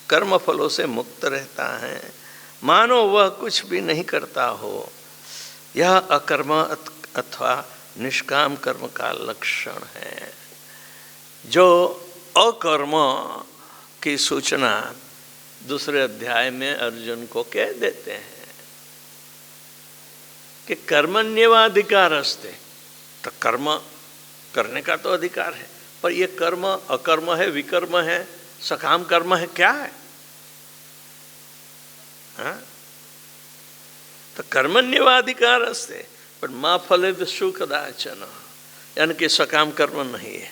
कर्म फलों से मुक्त रहता है, मानो वह कुछ भी नहीं करता हो। यह अकर्म अथवा निष्काम कर्म का लक्षण है। जो अकर्म की सूचना दूसरे अध्याय में अर्जुन को कह देते हैं कि कर्मण्येवाधिकारस्ते, तो कर्म करने का तो अधिकार है, पर ये कर्म अकर्म है, विकर्म है, सकाम कर्म है, क्या है? हाँ? तो कर्मण्येवाधिकारस्ते पर मा फलेद सुखदाचन, यानी कि सकाम कर्म नहीं है।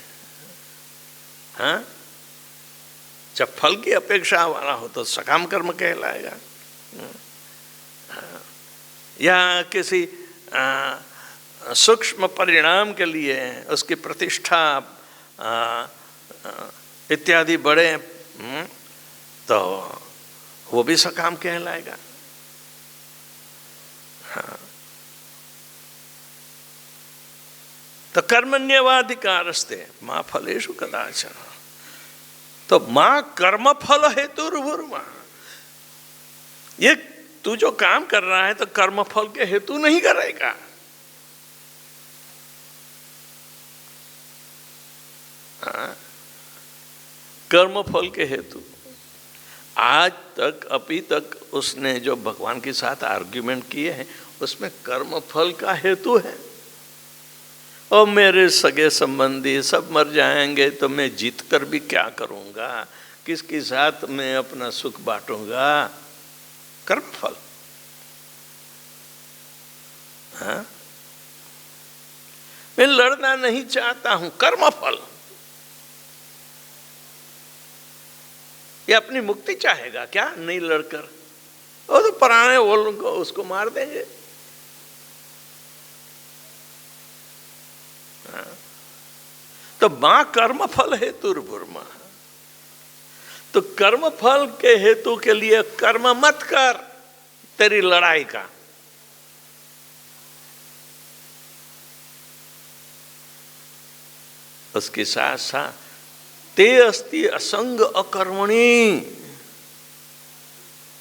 हाँ? जब फल की अपेक्षा वाला हो तो सकाम कर्म कहलाएगा। या किसी सूक्ष्म परिणाम के लिए उसकी प्रतिष्ठा इत्यादि बढ़े तो वो भी सकाम कहलाएगा। हाँ। तो कर्मण्येवाधिकारस्ते मा फलेषु कदाचन, तो मां कर्म फल हेतुर्भुर्मा, ये तू जो काम कर रहा है तो कर्म फल के हेतु नहीं करेगा। हाँ? कर्म फल के हेतु आज तक अभी तक उसने जो भगवान के साथ आर्ग्यूमेंट किए हैं उसमें कर्म फल का हेतु है। और मेरे सगे संबंधी सब मर जाएंगे तो मैं जीत कर भी क्या करूंगा, किसके साथ मैं अपना सुख बांटूंगा? कर्म फल। हाँ? मैं लड़ना नहीं चाहता हूं, कर्म फल। ये अपनी मुक्ति चाहेगा क्या? नहीं लड़कर वो तो पराने वो लोग उसको मार देंगे। तो मां कर्म फल हेतुर्भुर्मा, तो कर्म फल के हेतु के लिए कर्म मत कर तेरी लड़ाई का। उसके साथ साथ ते अस्ति असंग अकर्मणि,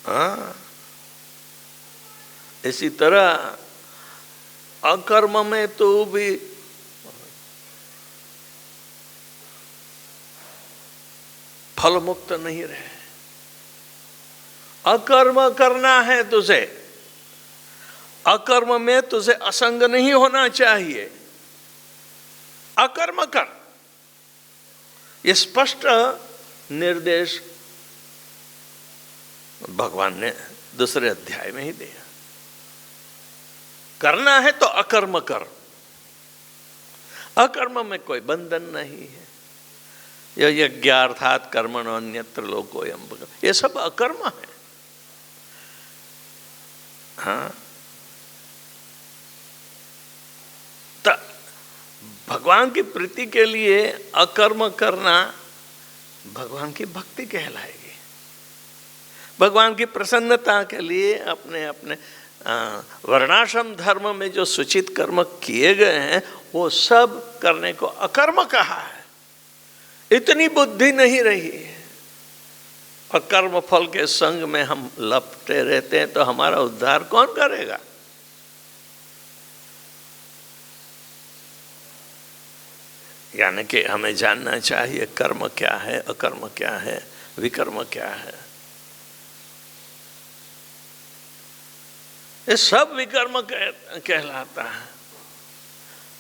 हाँ, इसी तरह अकर्म में तो भी फल मुक्त नहीं रहे। अकर्म करना है तुझे, अकर्म में तुझे असंग नहीं होना चाहिए, अकर्म कर। ये स्पष्ट निर्देश भगवान ने दूसरे अध्याय में ही दिया। करना है तो अकर्म कर, अकर्म में कोई बंधन नहीं है। यज्ञार्थात् कर्मणो अन्यत्र लोकोयम, ये सब अकर्म है। हाँ, तो भगवान की प्रीति के लिए अकर्म करना भगवान की भक्ति कहलाएगी। भगवान की प्रसन्नता के लिए अपने अपने वर्णाश्रम धर्म में जो सूचित कर्म किए गए हैं वो सब करने को अकर्म कहा है। इतनी बुद्धि नहीं रही है और कर्म फल के संग में हम लपटे रहते हैं तो हमारा उद्धार कौन करेगा? यानी कि हमें जानना चाहिए कर्म क्या है, अकर्म क्या है, विकर्म क्या है। ये सब विकर्म कहलाता है।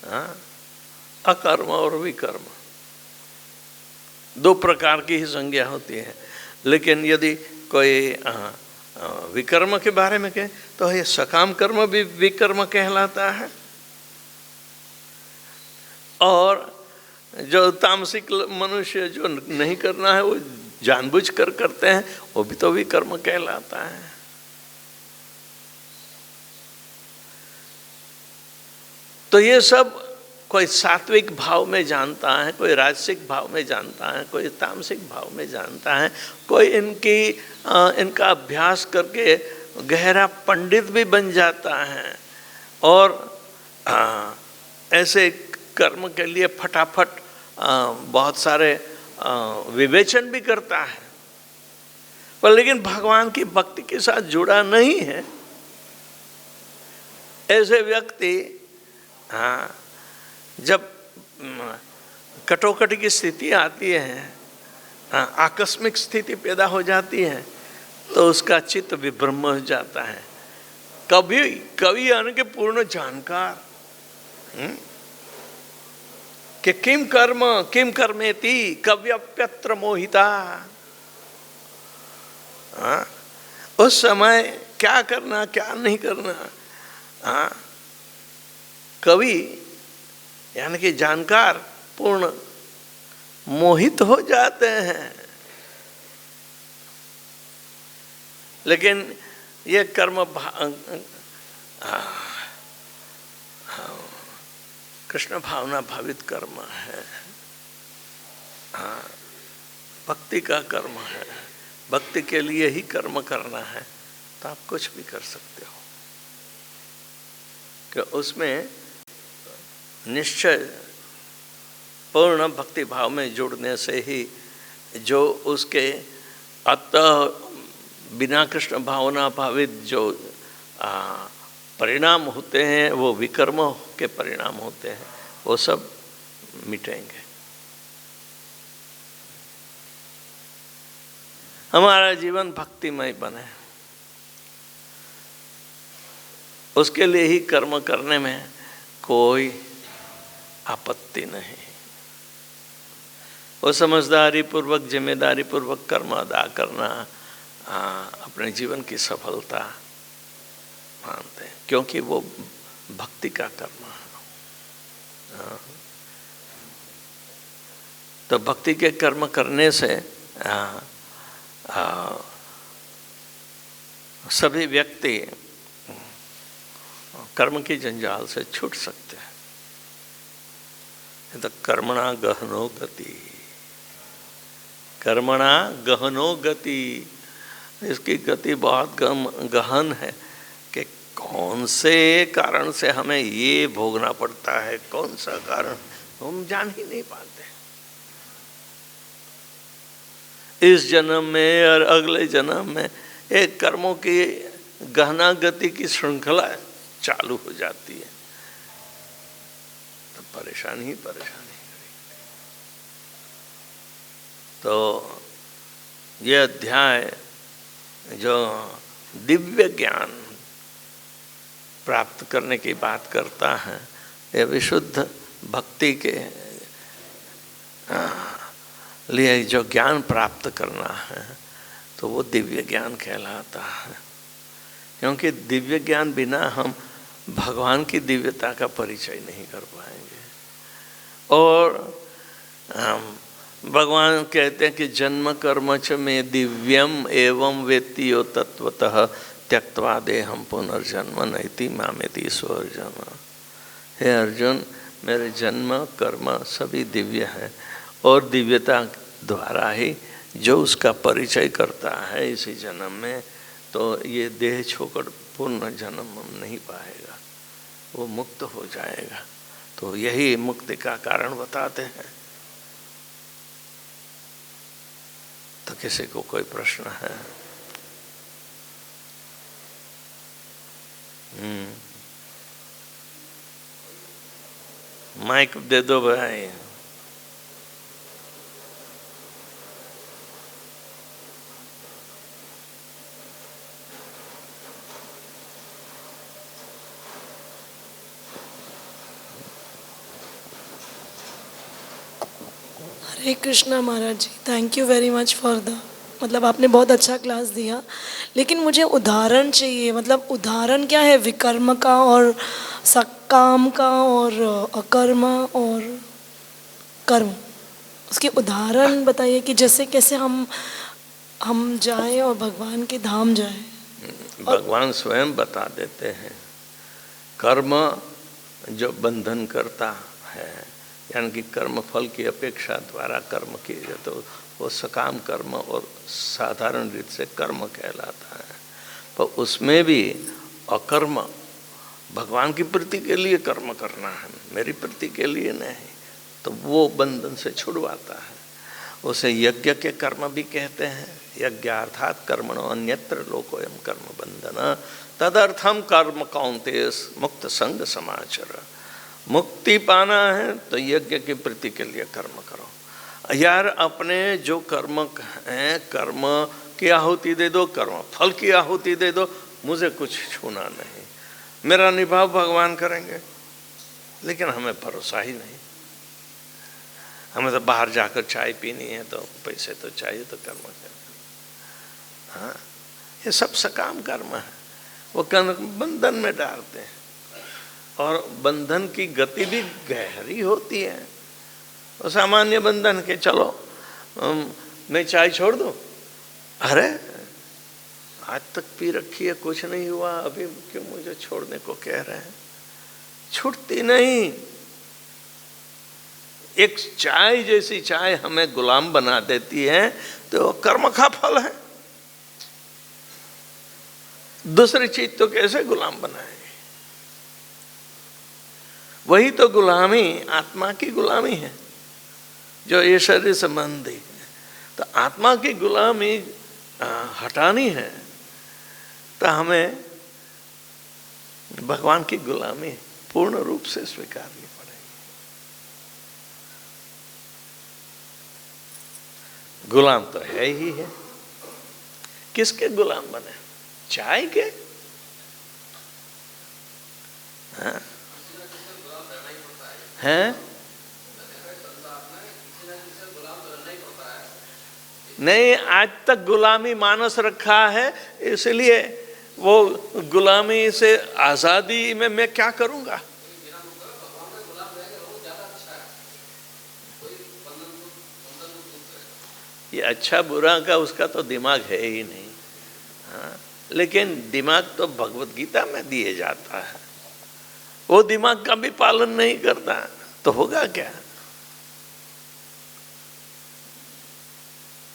हाँ? अकर्म और विकर्म दो प्रकार की ही संज्ञा होती है। लेकिन यदि कोई विकर्म के बारे में कहे तो ये सकाम कर्म भी विकर्म कहलाता है, और जो तामसिक मनुष्य जो नहीं करना है वो जानबूझ कर करते हैं वो भी तो विकर्म कहलाता है। तो ये सब कोई सात्विक भाव में जानता है, कोई राजसिक भाव में जानता है, कोई तामसिक भाव में जानता है, कोई इनका अभ्यास करके गहरा पंडित भी बन जाता है और ऐसे कर्म के लिए फटाफट बहुत सारे विवेचन भी करता है, पर लेकिन भगवान की भक्ति के साथ जुड़ा नहीं है। ऐसे व्यक्ति जब कटोकटी की स्थिति आती है आकस्मिक स्थिति पैदा हो जाती है तो उसका चित्त विभ्रम हो जाता है। कवि यानी कि पूर्ण जानकार कि किम कर्मेति कव्यप्यत्र मोहिता। उस समय क्या करना क्या नहीं करना, कवि यानी कि जानकार पूर्ण मोहित हो जाते हैं। लेकिन ये कर्म कृष्ण भावना भावित कर्म है, भक्ति का कर्म है, भक्ति के लिए ही कर्म करना है, तो आप कुछ भी कर सकते हो कि उसमें निश्चय पूर्ण भक्ति भाव में जुड़ने से ही जो उसके अतः बिना कृष्ण भावना भावित जो परिणाम होते हैं वो विकर्म के परिणाम होते हैं, वो सब मिटेंगे। हमारा जीवन भक्तिमय बने, उसके लिए ही कर्म करने में कोई आपत्ति नहीं। वो समझदारी पूर्वक जिम्मेदारी पूर्वक कर्म अदा करना अपने जीवन की सफलता मानते हैं, क्योंकि वो भक्ति का कर्म है। तो भक्ति के कर्म करने से सभी व्यक्ति कर्म की जंजाल से छूट सकते हैं। तो कर्मणा गहनो गति, कर्मणा गहनो गति, इसकी गति बहुत गहन है कि कौन से कारण से हमें ये भोगना पड़ता है, कौन सा कारण हम जान ही नहीं पाते। इस जन्म में और अगले जन्म में एक कर्मों की गहना गति की श्रृंखला चालू हो जाती है, तो परेशानी ही परेशानी। तो यह अध्याय जो दिव्य ज्ञान प्राप्त करने की बात करता है, यह विशुद्ध भक्ति के लिए जो ज्ञान प्राप्त करना है तो वो दिव्य ज्ञान कहलाता है। क्योंकि दिव्य ज्ञान बिना हम भगवान की दिव्यता का परिचय नहीं कर पाएंगे। और भगवान कहते हैं कि जन्म कर्म च में दिव्यम एवं वेत्ति यो तत्वतः त्यक्त्वा देहम पुनर्जन्म नैति मामेति स्वर्जन। हे अर्जुन, मेरे जन्म कर्म सभी दिव्य है और दिव्यता द्वारा ही जो उसका परिचय करता है इसी जन्म में, तो ये देह छोड़कर पूर्ण जन्म नहीं पाएगा, वो मुक्त हो जाएगा। तो यही मुक्ति का कारण बताते हैं। तो किसी को कोई प्रश्न है? माइक दे दो भाई। Hare Krishna Maharaj ji, thank you very much for the, मतलब आपने बहुत अच्छा क्लास दिया। लेकिन मुझे उदाहरण चाहिए, मतलब उदाहरण क्या है विकर्म का और सकाम का और अकर्म और कर्म, उसके उदाहरण बताइए कि जैसे कैसे हम जाएं और भगवान के धाम जाएं। भगवान स्वयं बता देते हैं। कर्म जो बंधन करता है, यानी कि कर्म फल की अपेक्षा द्वारा कर्म किए तो वो सकाम कर्म और साधारण रीत से कर्म कहलाता है। पर उसमें भी अकर्म, भगवान की प्रीति के लिए कर्म करना है, मेरी प्रीति के लिए नहीं, तो वो बंधन से छुड़वाता है। उसे यज्ञ के कर्म भी कहते हैं। यज्ञार्थात कर्मणो अन्यत्र लोकोयम कर्म बंधन तदर्थम कर्म कौन्तेय मुक्त संग समाचर। मुक्ति पाना है तो यज्ञ की प्रीति के लिए कर्म करो। यार अपने जो कर्म हैं, कर्म की आहुति दे दो, कर्म फल की आहुति दे दो, मुझे कुछ छूना नहीं, मेरा निभाव भगवान करेंगे। लेकिन हमें भरोसा ही नहीं। हमें तो बाहर जाकर चाय पीनी है, तो पैसे तो चाहिए, तो कर्म करना। हाँ, ये सब सकाम कर्म है, वो कर्म बंधन में डालते हैं। और बंधन की गति भी गहरी होती है। और सामान्य बंधन के चलो मैं चाय छोड़ दूं, अरे आज तक पी रखी है, कुछ नहीं हुआ, अभी क्यों मुझे छोड़ने को कह रहे हैं? छूटती नहीं। एक चाय जैसी चाय हमें गुलाम बना देती है, तो कर्म का फल है। दूसरी चीज तो कैसे गुलाम बनाए? वही तो गुलामी आत्मा की गुलामी है, जो ये शरीर संबंधी। तो आत्मा की गुलामी हटानी है, तो हमें भगवान की गुलामी पूर्ण रूप से स्वीकारनी पड़ेगी। गुलाम तो है ही है। किसके गुलाम बने? चाय के? हाँ? हैं? नहीं, आज तक गुलामी मानस रखा है, इसलिए वो गुलामी से आजादी में मैं क्या करूंगा? ये अच्छा बुरा का उसका तो दिमाग है ही नहीं। हाँ, लेकिन दिमाग तो भगवत गीता में दिए जाता है, वो दिमाग का भी पालन नहीं करता तो होगा क्या?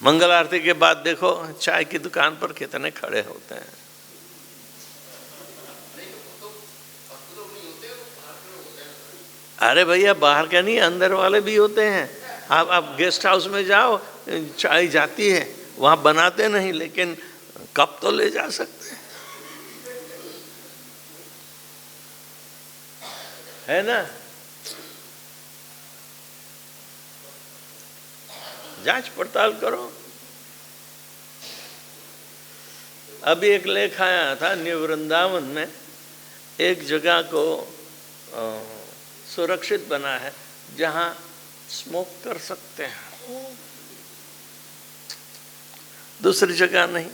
मंगल आरती के बाद देखो चाय की दुकान पर कितने खड़े होते हैं। अरे भैया, बाहर के नहीं, अंदर वाले भी होते हैं। आप गेस्ट हाउस में जाओ, चाय जाती है, वहां बनाते नहीं, लेकिन कप तो ले जा सकते हैं, है ना? जांच पड़ताल करो। अभी एक लेख आया था, न्यू वृंदावन में एक जगह को सुरक्षित बना है जहां स्मोक कर सकते हैं, दूसरी जगह नहीं।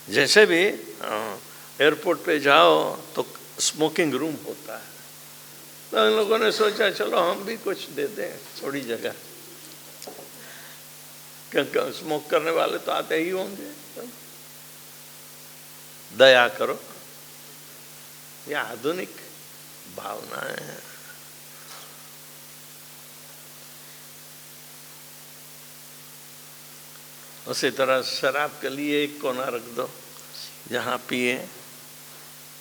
जैसे भी एयरपोर्ट पे जाओ तो स्मोकिंग रूम होता है, तो इन लोगों ने सोचा चलो हम भी कुछ दे दें थोड़ी जगह, क्योंकि स्मोक करने वाले तो आते ही होंगे। तो दया करो, यह आधुनिक भावनाएं हैं। उसी तरह शराब के लिए एक कोना रख दो जहां पिए,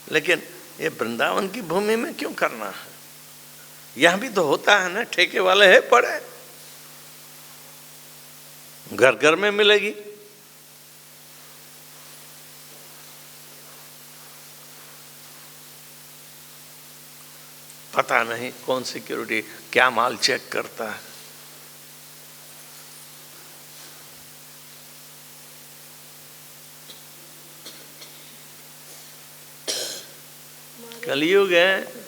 लेकिन ये वृंदावन की भूमि में क्यों करना है? यहां भी तो होता है ना, ठेके वाले है पड़े, घर घर में मिलेगी। पता नहीं कौन सिक्योरिटी क्या माल चेक करता है। कलयुग है।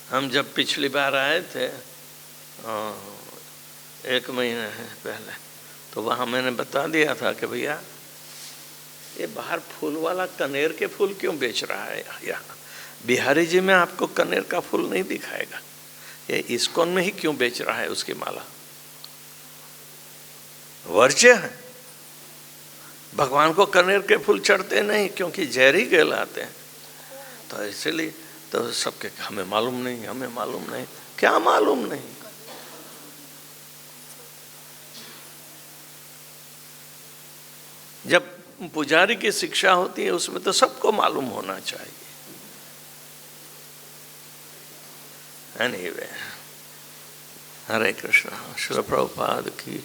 हम जब पिछली बार आए थे 1 महीने पहले, तो वहाँ मैंने बता दिया था कि भैया ये बाहर फूल वाला कनेर के फूल क्यों बेच रहा है? यहाँ बिहारी जी में आपको कनेर का फूल नहीं दिखाएगा, ये इस्कॉन में ही क्यों बेच रहा है उसकी माला? वर्ज्य है। भगवान को कनेर के फूल चढ़ते नहीं, क्योंकि जहरी कहलाते हैं। तो इसलिए तो सबके हमें मालूम नहीं, हमें मालूम नहीं। क्या मालूम नहीं? जब पुजारी की शिक्षा होती है उसमें तो सबको मालूम होना चाहिए। एनीवे, हरे कृष्णा। श्रील प्रभुपाद की